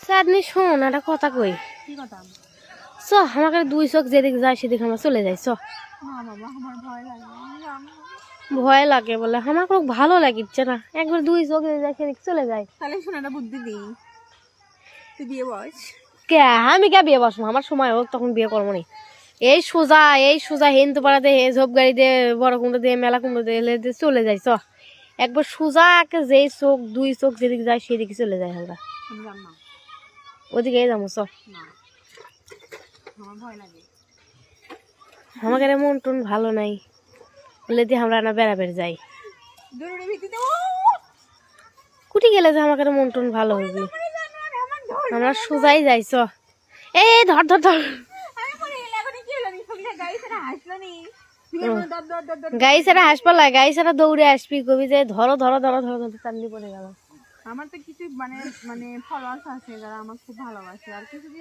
চাঁদনি শোন একটা কথা কই। কি কথা? চ আমাকে 2 চোখ যেদিকে যায় সেদিকে আমরা চলে যাই। চ না বাবা, আমার ভয় লাগে, আমি যাবো না। ভয় লাগে বলে আমাকে ভালো লাগিচ্ছে না, একবার 2 চোখ যেদিকে যায় সেদিকে চলে যায়। তাহলে শোনাটা বুদ্ধি দিই, তুই বিয়ে বস। কে আমি কে বিয়ে বসবো? আমার সময় হোক তখন বিয়ে করবো নি। এই সোজা হিন্দু পাড়াতে ঝোপ গাড়ি দিয়ে বড় কুমড়ো দিয়ে মেলা কুমড়ো দিয়ে এলে দিয়ে চলে যাই। চ একবার সোজা যেই চোখ 2 চোখ যেদিকে যায় সেদিকে চলে যায় আমরা। আমি যাব না। ওদিকে যাবো। চ না, আমার ভয় লাগে। আমাকে মন টন ভালো নাই বলে দিয়ে আমরা না বেড়াবের যাই। দূরের ভিত্তিতে কুটি গেলে যে আমাকে মন টন ভালো হবে। আমরা সোজাই যাই। চ এই ধর ধর ধর গাড়ি ছাড়া হাসপালা, গাড়ি ছাড়া দৌড়ে আসবি, কবি যে ধরো ধরো ধরো ধরো ধরো চান্দি পড়ে গেল। আমার তো কিছু মানে মানে ফলোয়ার্স আছে যারা আমার খুব ভালোবাসে, আর কিছু কিছু